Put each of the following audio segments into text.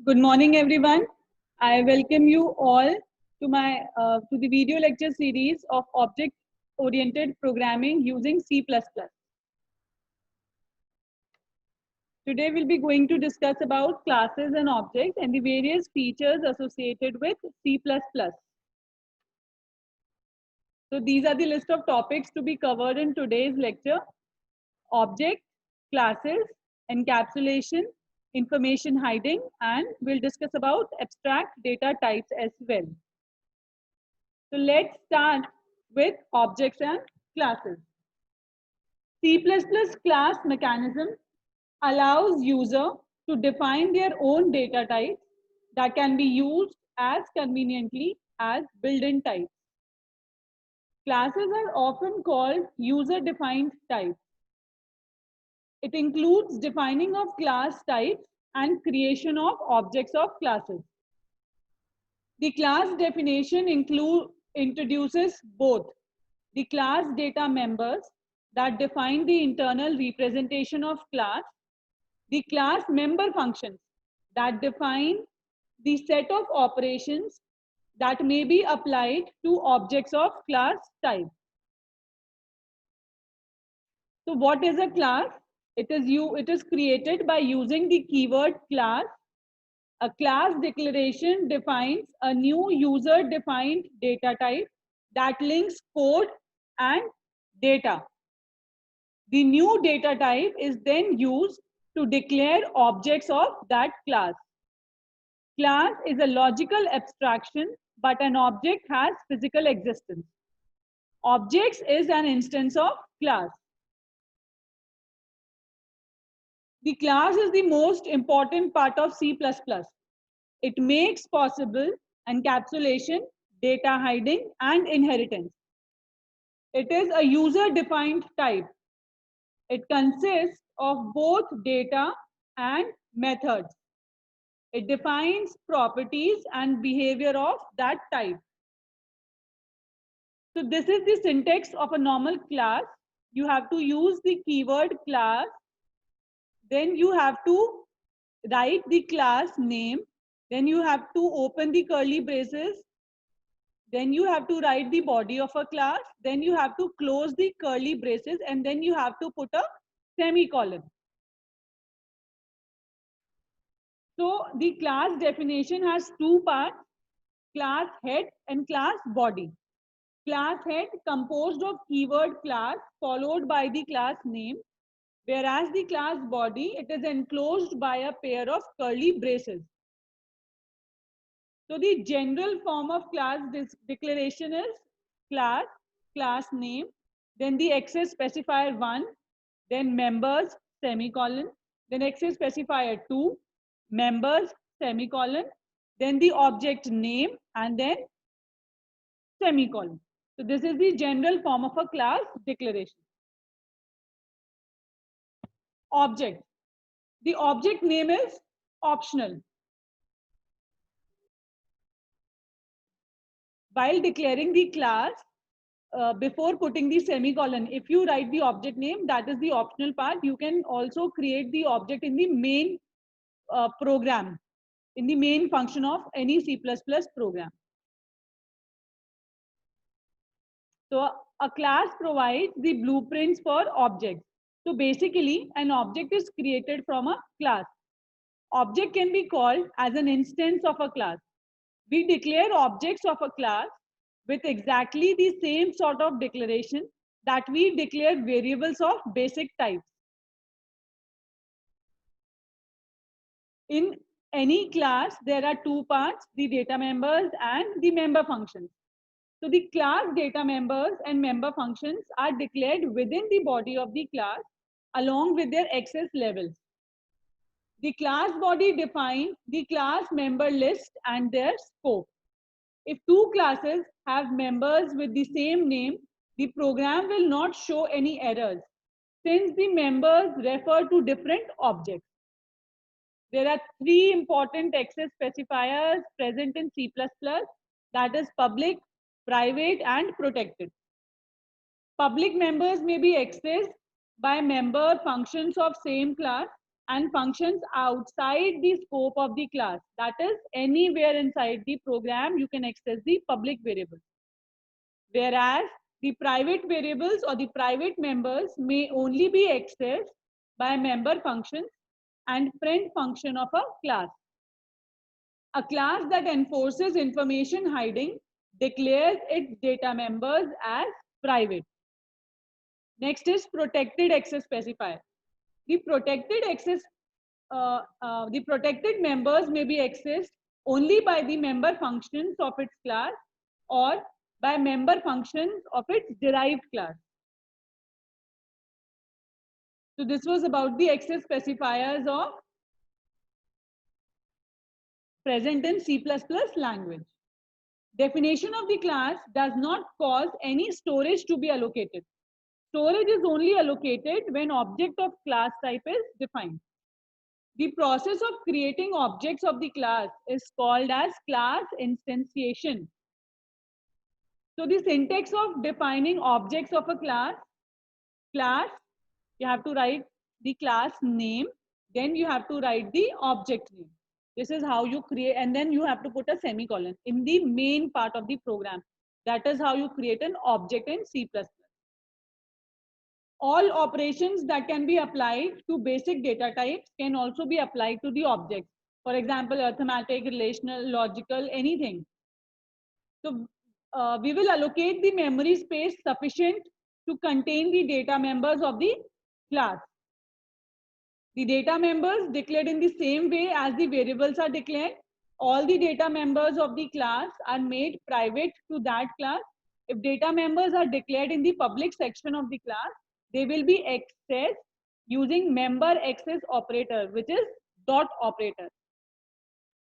Good morning, everyone. I welcome you all to my the video lecture series of object-oriented programming using C++. Today, we'll be going to discuss about classes and objects and the various features associated with C++. So these are the list of topics to be covered in today's lecture: object, classes, encapsulation, information hiding, and we'll discuss about abstract data types as well. So let's start with objects and classes. C++ class mechanism allows user to define their own data types that can be used as conveniently as built-in types. Classes are often called user-defined types. It includes defining of class types and creation of objects of classes. The class definition introduces both the class data members that define the internal representation of class, the class member functions that define the set of operations that may be applied to objects of class type. So what is a class? It is created by using the keyword class. A class declaration defines a new user-defined data type that links code and data. The new data type is then used to declare objects of that class. Class is a logical abstraction, but an object has physical existence. Objects is an instance of class. The class is the most important part of C++. It makes possible encapsulation, data hiding, and inheritance. It is a user-defined type. It consists of both data and methods. It defines properties and behavior of that type. So this is the syntax of a normal class. You have to use the keyword class. Then you have to write the class name. Then you have to open the curly braces. Then you have to write the body of a class. Then you have to close the curly braces, and then you have to put a semicolon. So the class definition has two parts: class head and class body. Class head composed of keyword class followed by the class name, whereas the class body, it is enclosed by a pair of curly braces. So the general form of class declaration is class, class name, then the access specifier 1, then members, semicolon, then access specifier 2, members, semicolon, then the object name, and then semicolon. So this is the general form of a class declaration. Object. The object name is optional. While declaring the class, before putting the semicolon, if you write the object name, that is the optional part. You can also create the object in the main program, in the main function of any C++ program. So a class provides the blueprints for objects. So basically, an object is created from a class. Object can be called as an instance of a class. We declare objects of a class with exactly the same sort of declaration that we declare variables of basic types. In any class, there are two parts: the data members and the member functions. So the class data members and member functions are declared within the body of the class along with their access levels. The class body defines the class member list and their scope. If two classes have members with the same name, the program will not show any errors since the members refer to different objects. There are three important access specifiers present in C++, that is public, private, and protected. Public members may be accessed by member functions of same class. and functions outside the scope of the class. That is, anywhere inside the program, you can access the public variable. Whereas the private variables or the private members may only be accessed by member functions and friend function of a class. A class that enforces information hiding declares its data members as private. Next is protected access specifier. The the protected members may be accessed only by the member functions of its class or by member functions of its derived class. So this was about the access specifiers of present in C++ language. Definition of the class does not cause any storage to be allocated. Storage is only allocated when object of class type is defined. The process of creating objects of the class is called as class instantiation. So the syntax of defining objects of a class, you have to write the class name, then you have to write the object name. This is how you create, and then you have to put a semicolon in the main part of the program. That is how you create an object in C++. All operations that can be applied to basic data types can also be applied to the objects. For example, arithmetic, relational, logical, anything. So we will allocate the memory space sufficient to contain the data members of the class. The data members declared in the same way as the variables are declared. All the data members of the class are made private to that class. If data members are declared in the public section of the class, they will be accessed using member access operator, which is dot operator.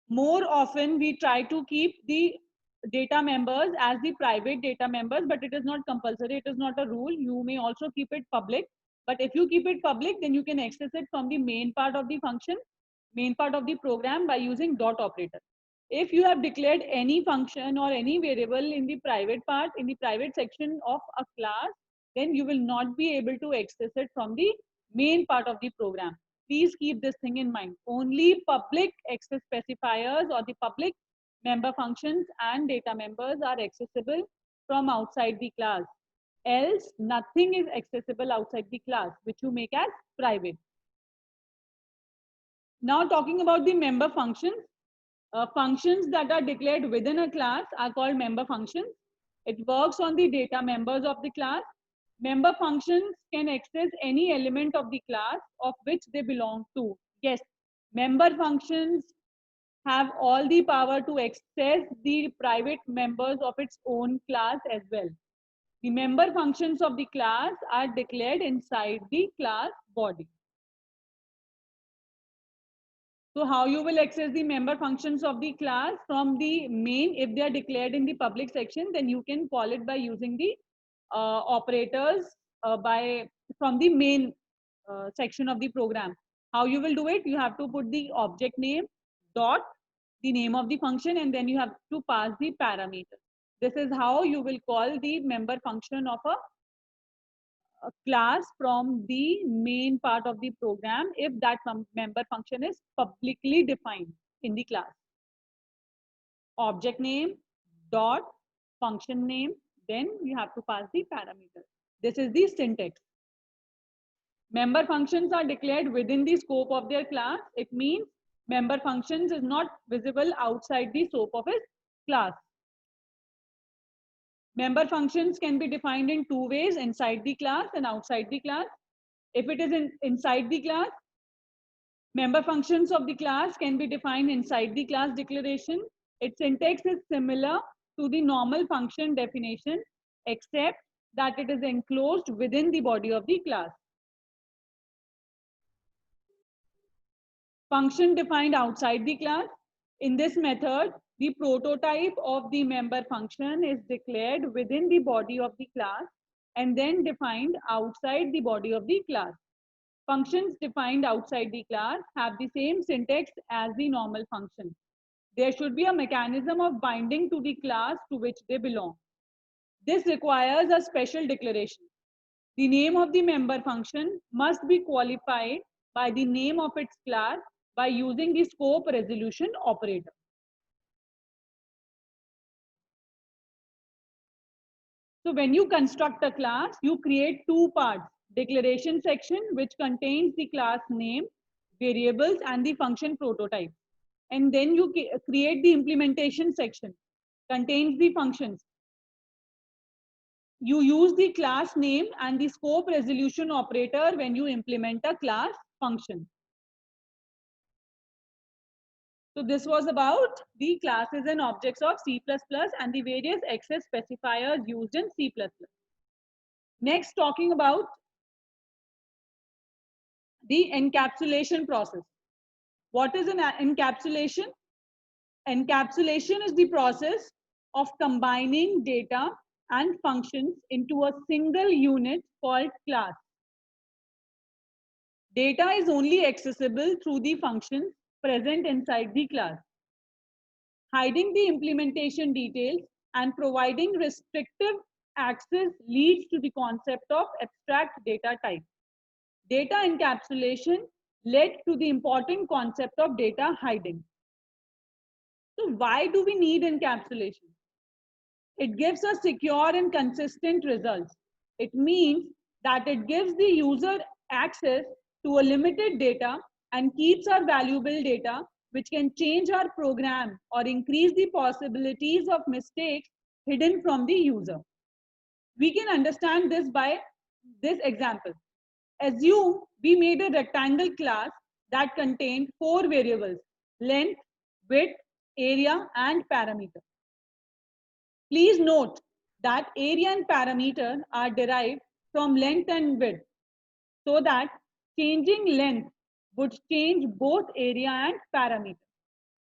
More often, we try to keep the data members as the private data members, but it is not compulsory. It is not a rule. You may also keep it public. But if you keep it public, then you can access it from the main part of the function, main part of the program by using dot operator. If you have declared any function or any variable in the private part, in the private section of a class, then you will not be able to access it from the main part of the program. Please keep this thing in mind. Only public access specifiers or the public member functions and data members are accessible from outside the class. Else, nothing is accessible outside the class, which you make as private. Now talking about the member functions. Functions that are declared within a class are called member functions. It works on the data members of the class. Member functions can access any element of the class of which they belong to. Yes, member functions have all the power to access the private members of its own class as well. The member functions of the class are declared inside the class body. So how you will access the member functions of the class from the main? If they are declared in the public section, then you can call it by using the operators from the main section of the program. How you will do it? You have to put the object name dot the name of the function, and then you have to pass the parameter. This is how you will call the member function of a class from the main part of the program if that member function is publicly defined in the class. Object name dot function name, then you have to pass the parameter. This is the syntax. Member functions are declared within the scope of their class. It means member functions is not visible outside the scope of its class. Member functions can be defined in two ways, inside the class and outside the class. If it is inside the class, member functions of the class can be defined inside the class declaration. Its syntax is similar to the normal function definition, except that it is enclosed within the body of the class. Function defined outside the class. In this method, the prototype of the member function is declared within the body of the class and then defined outside the body of the class. Functions defined outside the class have the same syntax as the normal function. There should be a mechanism of binding to the class to which they belong. This requires a special declaration. The name of the member function must be qualified by the name of its class by using the scope resolution operator. So when you construct a class, you create two parts: declaration section, which contains the class name, variables, and the function prototype. And then you create the implementation section, contains the functions. You use the class name and the scope resolution operator when you implement a class function. So this was about the classes and objects of C++ and the various access specifiers used in C++. Next, talking about the encapsulation process. What is an encapsulation? Encapsulation is the process of combining data and functions into a single unit called class. Data is only accessible through the functions present inside the class. Hiding the implementation details and providing restrictive access leads to the concept of abstract data type. Data encapsulation led to the important concept of data hiding. So why do we need encapsulation? It gives us secure and consistent results. It means that it gives the user access to a limited data and keeps our valuable data, which can change our program or increase the possibilities of mistakes hidden from the user. We can understand this by this example. Assume we made a rectangle class that contained 4 variables: length, width, area, and parameter. Please note that area and parameter are derived from length and width, so that changing length would change both area and parameter.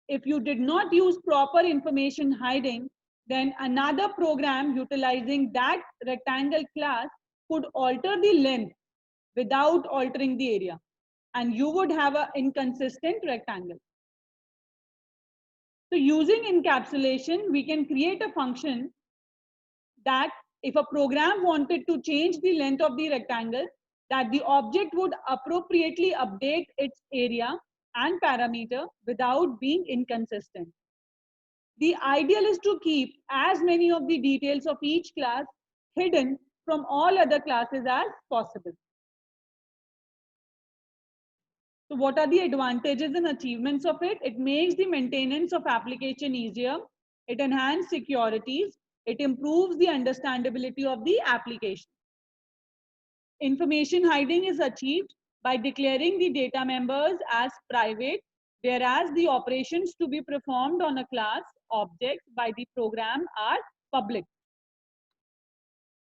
If you did not use proper information hiding, then another program utilizing that rectangle class could alter the length without altering the area, and you would have an inconsistent rectangle. So using encapsulation, we can create a function that if a program wanted to change the length of the rectangle, that the object would appropriately update its area and parameter without being inconsistent. The ideal is to keep as many of the details of each class hidden from all other classes as possible. So what are the advantages and achievements of it? It makes the maintenance of application easier. It enhances securities. It improves the understandability of the application. Information hiding is achieved by declaring the data members as private, whereas the operations to be performed on a class object by the program are public.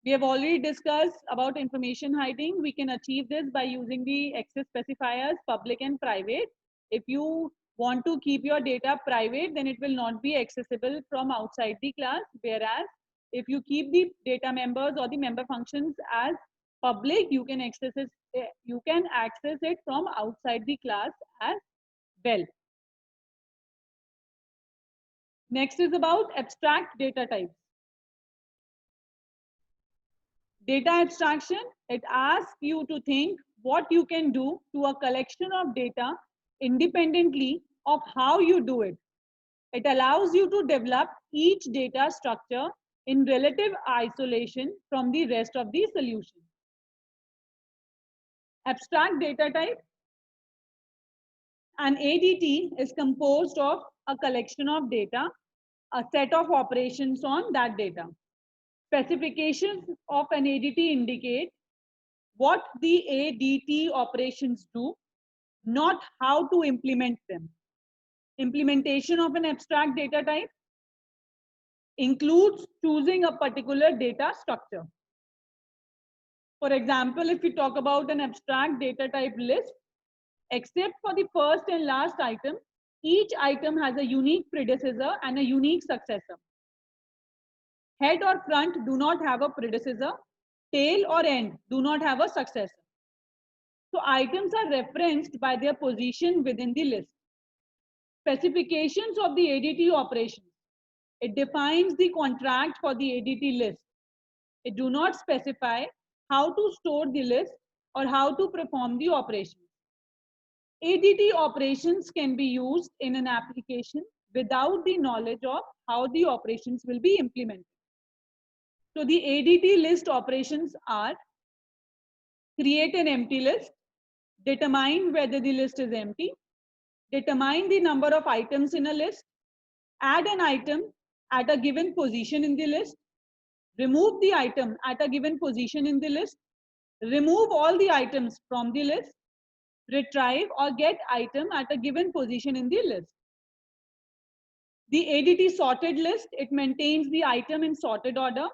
We have already discussed about information hiding. We can achieve this by using the access specifiers public and private. If you want to keep your data private, then it will not be accessible from outside the class. Whereas if you keep the data members or the member functions as public, you can access it from outside the class as well. Next is about abstract data types. Data abstraction, it asks you to think what you can do to a collection of data independently of how you do it. It allows you to develop each data structure in relative isolation from the rest of the solution. Abstract data type. An ADT is composed of a collection of data, a set of operations on that data. Specifications of an ADT indicate what the ADT operations do, not how to implement them. Implementation of an abstract data type includes choosing a particular data structure. For example, if we talk about an abstract data type list, except for the first and last item, each item has a unique predecessor and a unique successor. Head or front do not have a predecessor. Tail or end do not have a successor. So items are referenced by their position within the list. Specifications of the ADT operations. It defines the contract for the ADT list. It do not specify how to store the list or how to perform the operation. ADT operations can be used in an application without the knowledge of how the operations will be implemented. So the ADT list operations are: create an empty list, determine whether the list is empty, determine the number of items in a list, add an item at a given position in the list, remove the item at a given position in the list, remove all the items from the list, retrieve or get item at a given position in the list. The ADT sorted list, it maintains the item in sorted order.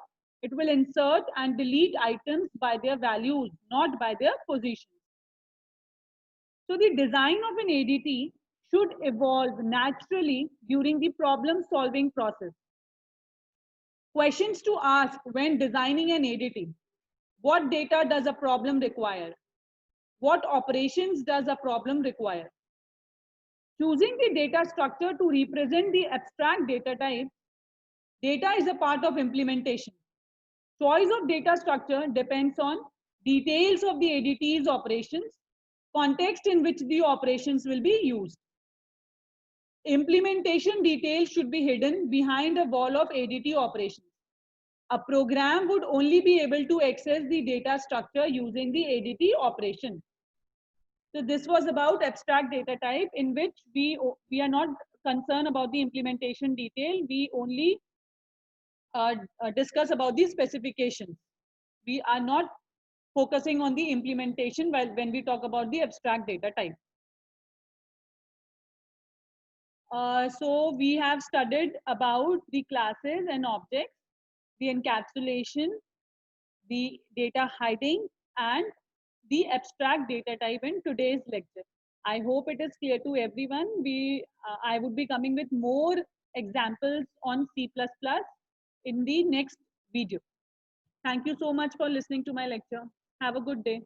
It will insert and delete items by their values, not by their positions. So the design of an ADT should evolve naturally during the problem solving process. Questions to ask when designing an ADT: what data does a problem require? What operations does a problem require? Choosing the data structure to represent the abstract data type. Data is a part of implementation. Choice of data structure depends on details of the ADT's operations, context in which the operations will be used. Implementation details should be hidden behind a wall of ADT operations. A program would only be able to access the data structure using the ADT operation. So this was about abstract data type, in which we are not concerned about the implementation detail. We only discuss about the specifications. We are not focusing on the implementation while when we talk about the abstract data type. So we have studied about the classes and objects, the encapsulation, the data hiding, and the abstract data type in today's lecture. I hope it is clear to everyone. I would be coming with more examples on C++ in the next video. Thank you so much for listening to my lecture. Have a good day.